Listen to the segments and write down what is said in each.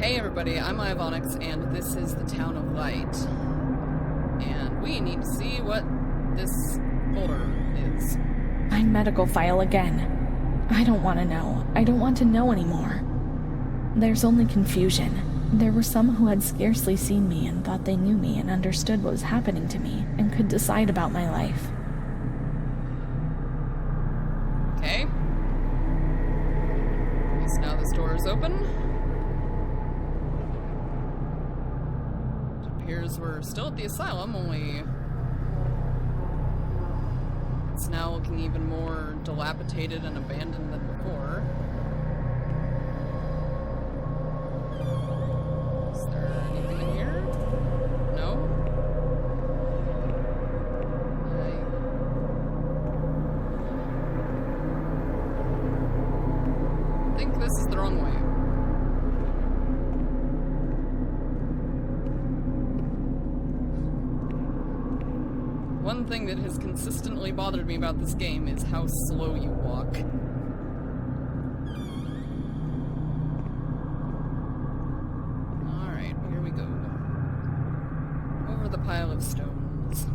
Hey everybody, I'm Ivonix, and this is the Town of Light. And we need to see what this folder is. My medical file again. I don't want to know. I don't want to know anymore. There's only confusion. There were some who had scarcely seen me and thought they knew me and understood what was happening to me and could decide about my life. Okay. So now this door is open. It appears we're still at the asylum, only it's now looking even more dilapidated and abandoned than before. Is there anything in here? No? I think this is the wrong way. One thing that has consistently bothered me about this game is how slow you walk. Alright, here we go. Over the pile of stones.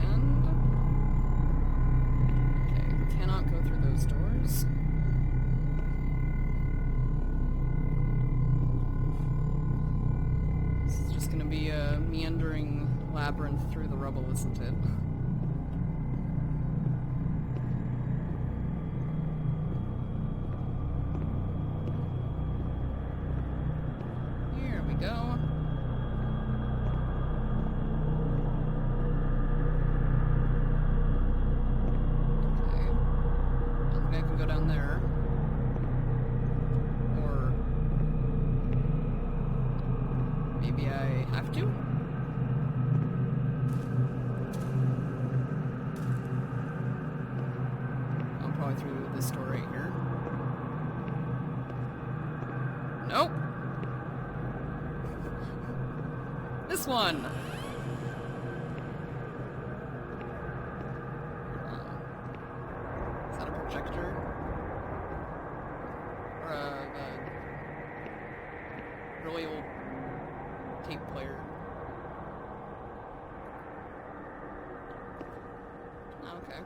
And... okay, cannot go through those doors. Gonna be a meandering labyrinth through the rubble, isn't it? Here we go. Okay. I don't think I can go down there. Maybe I have to? I'm probably through this door right here. Nope! This one! Is that a projector? Or a really old tape player. Okay.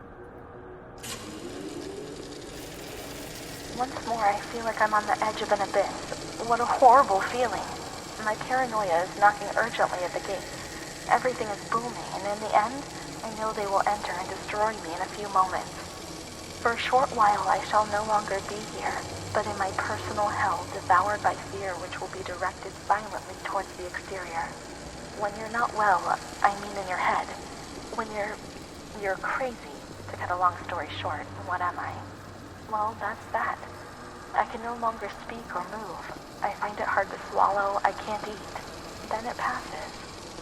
Once more, I feel like I'm on the edge of an abyss. What a horrible feeling. My paranoia is knocking urgently at the gates. Everything is booming, and in the end, I know they will enter and destroy me in a few moments. For a short while, I shall no longer be here, but in my personal hell, devoured by fear which will be directed violently towards the exterior. When you're not well, I mean in your head. When you're crazy, to cut a long story short, what am I? Well, that's that. I can no longer speak or move. I find it hard to swallow, I can't eat. Then it passes.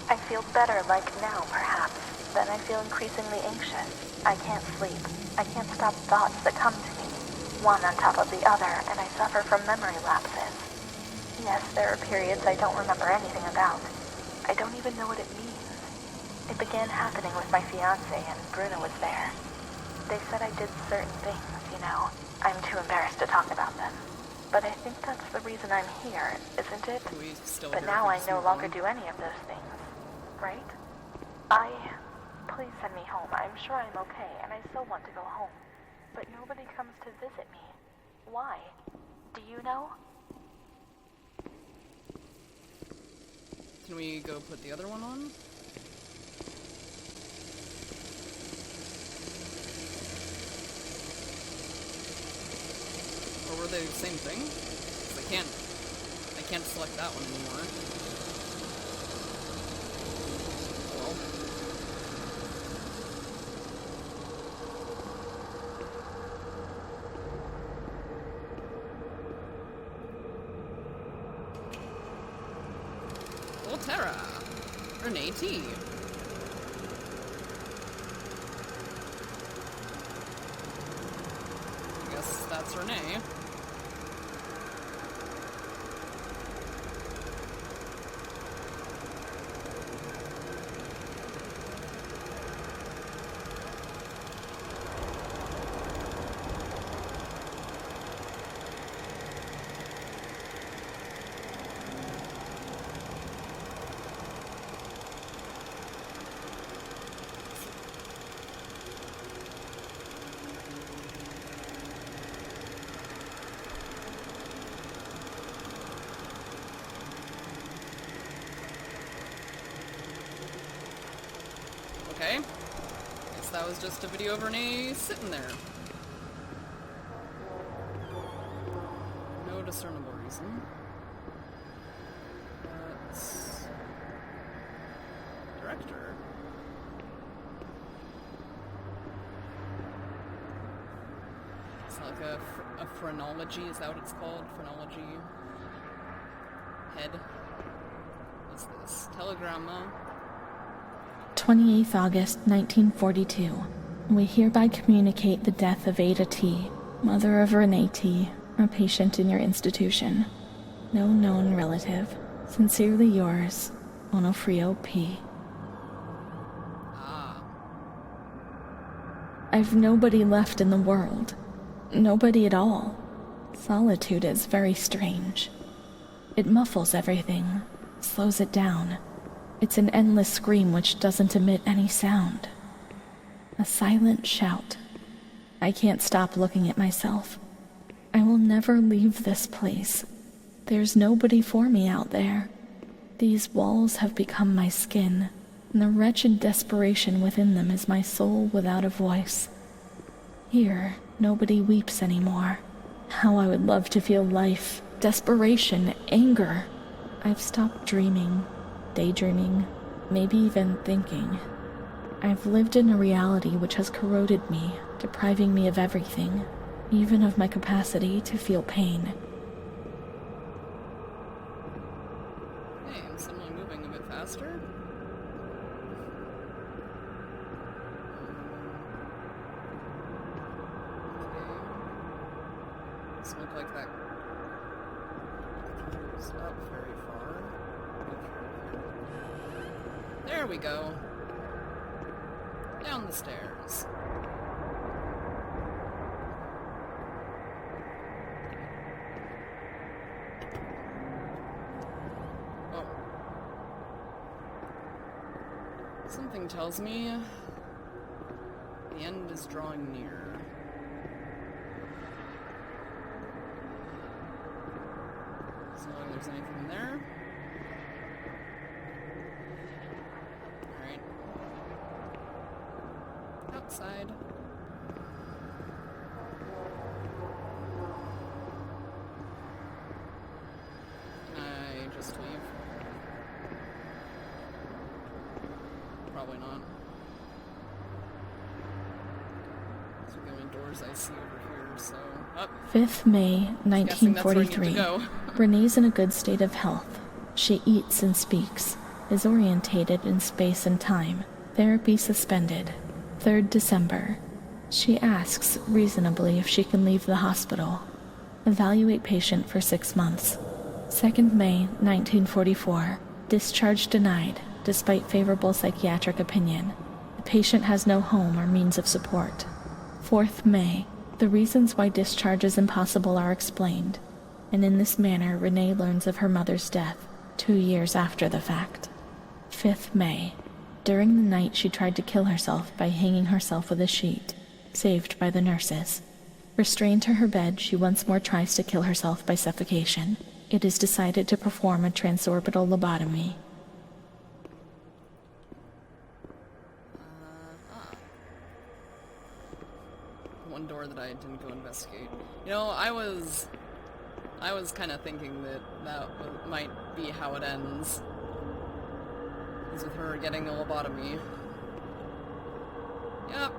I feel better like now, perhaps. Then I feel increasingly anxious. I can't sleep. I can't stop thoughts that come to me, one on top of the other, and I suffer from memory lapses. Yes, there are periods I don't remember anything about. I don't even know what it means. It began happening with my fiancé, and Bruno was there. They said I did certain things, you know. I'm too embarrassed to talk about them. But I think that's the reason I'm here, isn't it? But now I no longer do any of those things, right? Please send me home. I'm sure I'm okay, and I still want to go home. But nobody comes to visit me. Why? Do you know? Can we go put the other one on? Or were they the same thing? 'Cause I can't select that one anymore. Well. Volterra. Renee T. I guess that's Renee. guess that was just a video of Renee sitting there. No discernible reason. That's... Director. It's like a phrenology, is that what it's called? Phrenology head. What's this? Telegramma. 28th August 1942. We hereby communicate the death of Ada T., mother of Renee T., a patient in your institution. No known relative. Sincerely yours, Onofrio P. I've nobody left in the world. Nobody at all. Solitude is very strange. It muffles everything, slows it down. It's an endless scream which doesn't emit any sound. A silent shout. I can't stop looking at myself. I will never leave this place. There's nobody for me out there. These walls have become my skin, and the wretched desperation within them is my soul without a voice. Here, nobody weeps anymore. How I would love to feel life, desperation, anger. I've stopped dreaming, daydreaming, maybe even thinking. I've lived in a reality which has corroded me, depriving me of everything, even of my capacity to feel pain. Hey, I'm suddenly moving a bit faster. Doesn't look like that goes up very far. There we go. Down the stairs. Oh. Something tells me the end is drawing near. Doesn't look like there's anything there. Alright. Outside. Can I just leave? Probably not. These are the only doors I see over here, so... Up. 5th May, 1943. Renee's in a good state of health. She eats and speaks, is orientated in space and time. Therapy suspended. 3rd December. She asks, reasonably, if she can leave the hospital. Evaluate patient for 6 months. 2nd May, 1944. Discharge denied, despite favorable psychiatric opinion. The patient has no home or means of support. 4th May. The reasons why discharge is impossible are explained, and in this manner Renee learns of her mother's death 2 years after the fact. 5th May. During the night she tried to kill herself by hanging herself with a sheet, saved by the nurses. Restrained to her bed, she once more tries to kill herself by suffocation. It is decided to perform a transorbital lobotomy. One door that I didn't go investigate. You know, I was kind of thinking that might be how it ends. Is with her getting a lobotomy. Yep.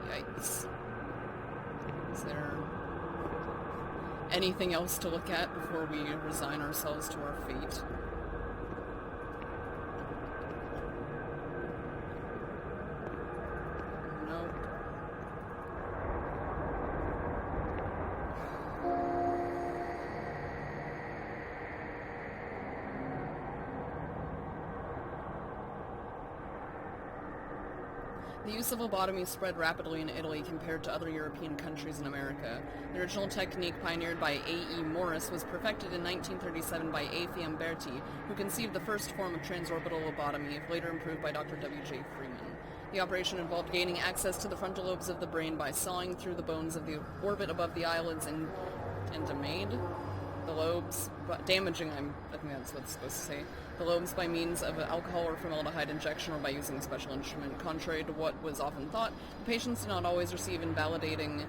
Yikes. Is there anything else to look at before we resign ourselves to our fate? Nope. The use of lobotomy spread rapidly in Italy compared to other European countries in America. The original technique pioneered by A.E. Morris was perfected in 1937 by A. Fiamberti, who conceived the first form of transorbital lobotomy, later improved by Dr. W.J. Freeman. The operation involved gaining access to the frontal lobes of the brain by sawing through the bones of the orbit above the eyelids and made the lobes, damaging, I think that's what it's supposed to say, the lobes by means of alcohol or formaldehyde injection or by using a special instrument. Contrary to what was often thought, the patients did not always receive invalidating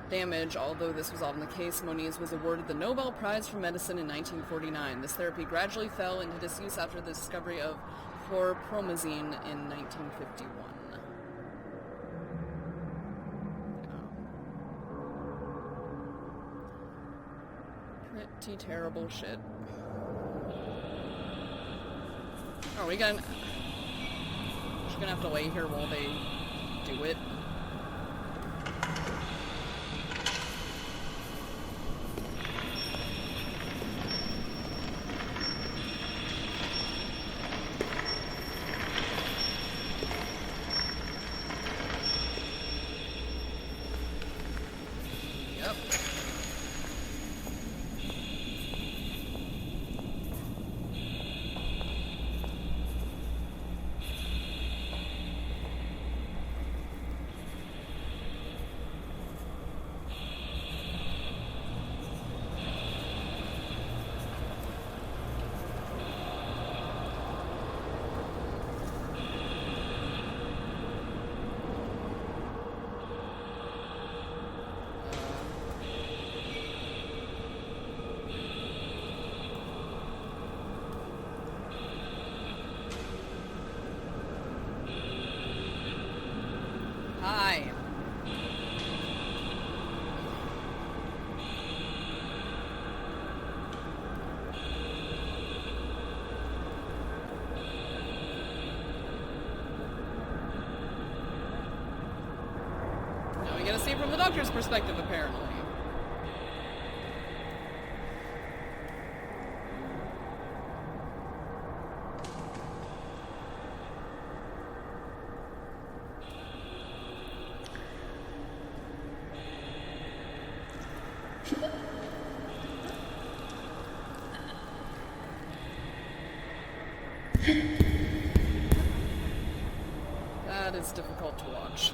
damage. Although this was often the case, Moniz was awarded the Nobel Prize for Medicine in 1949. This therapy gradually fell into disuse after the discovery of chlorpromazine in 1951. Pretty terrible shit. Oh, we're just gonna have to lay here while they do it. Yep. Hi. Now we gotta see it from the doctor's perspective, apparently. That is difficult to watch.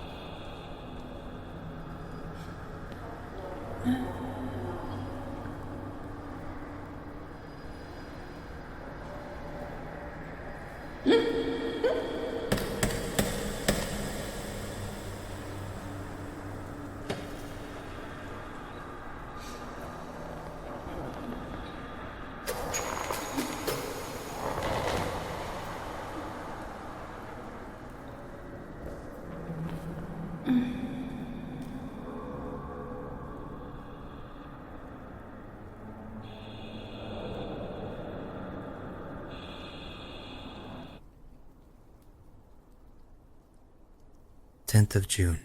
June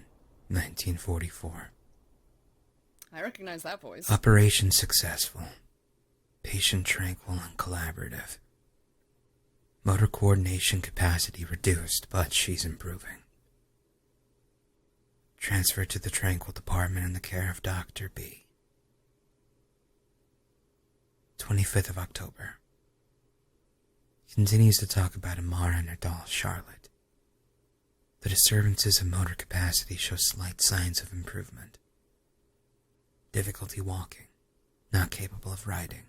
1944. I recognize that voice. Operation successful. Patient tranquil and collaborative. Motor coordination capacity reduced, but she's improving. Transferred to the Tranquil department in the care of Dr. B. 25th of October. Continues to talk about Amara and her doll, Charlotte. The disturbances of motor capacity show slight signs of improvement. Difficulty walking, not capable of riding,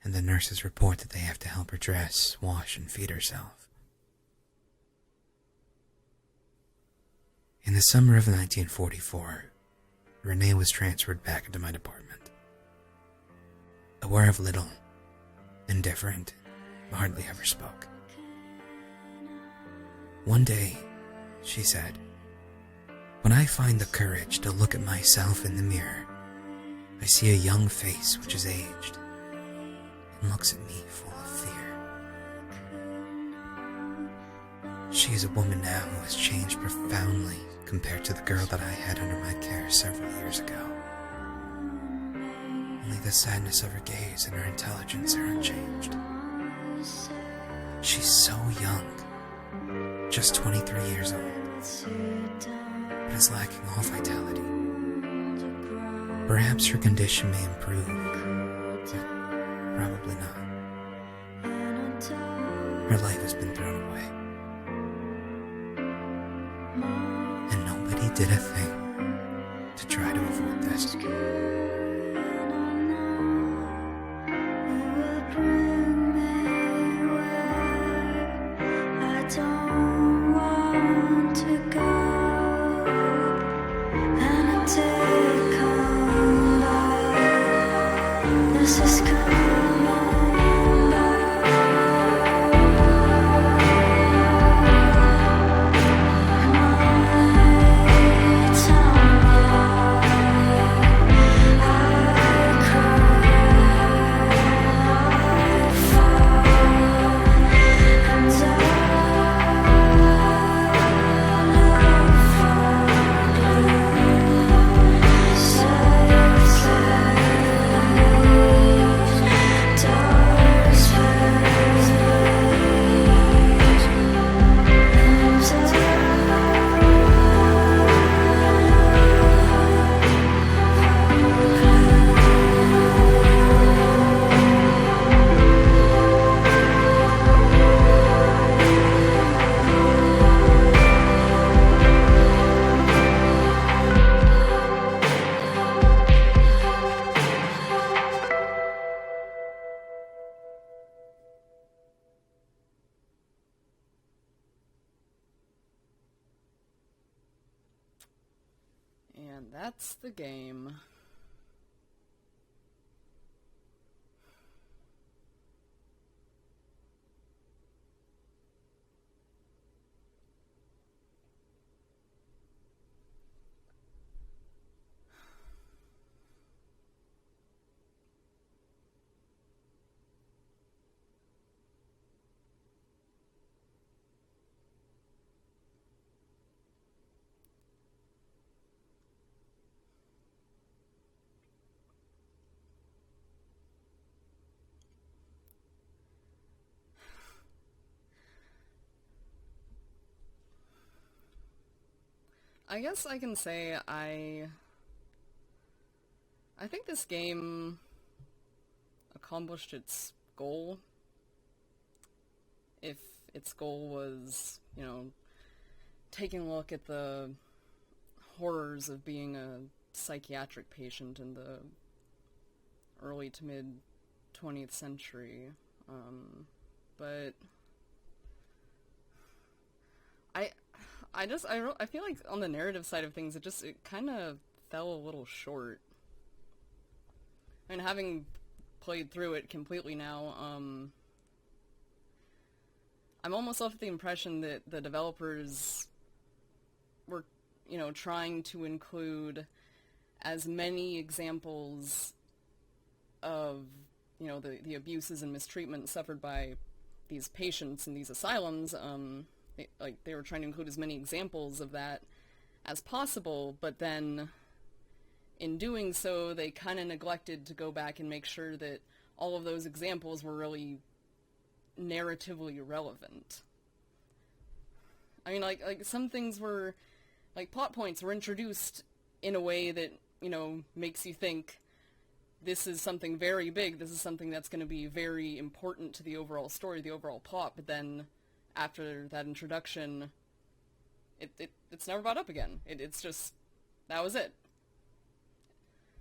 and the nurses report that they have to help her dress, wash, and feed herself. In the summer of 1944, Renee was transferred back into my department. Aware of little, indifferent, hardly ever spoke. One day, she said, "When I find the courage to look at myself in the mirror, I see a young face which is aged and looks at me full of fear. She is a woman now who has changed profoundly compared to the girl that I had under my care several years ago. Only the sadness of her gaze and her intelligence are unchanged. She's so young, just 23 years old, but is lacking all vitality. Perhaps her condition may improve, but probably not. Her life has been thrown away. did a thing to try to avoid this. And that's the game. I guess I can say I think this game accomplished its goal. If its goal was, taking a look at the horrors of being a psychiatric patient in the early to mid 20th century. But I feel like on the narrative side of things, it kind of fell a little short. I mean, having played through it completely now, I'm almost left with the impression that the developers were, trying to include as many examples of, the abuses and mistreatment suffered by these patients in these asylums. They were trying to include as many examples of that as possible, but then in doing so, they kind of neglected to go back and make sure that all of those examples were really narratively relevant. I mean, like some things were, like plot points were introduced in a way that, makes you think this is something very big, this is something that's going to be very important to the overall story, the overall plot, but then after that introduction, it's never brought up again. It's just, that was it.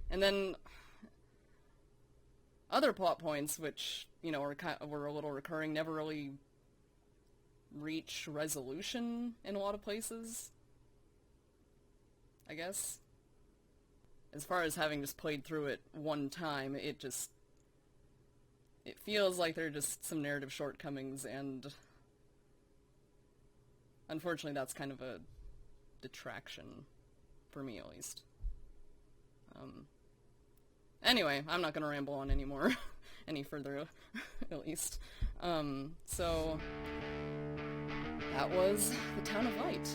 And then other plot points, which, were a little recurring, never really reach resolution in a lot of places, I guess. As far as having just played through it one time, it feels like there are just some narrative shortcomings, and unfortunately that's kind of a detraction, for me at least. Anyway, I'm not going to ramble on anymore, any further, at least. So, that was The Town of Light.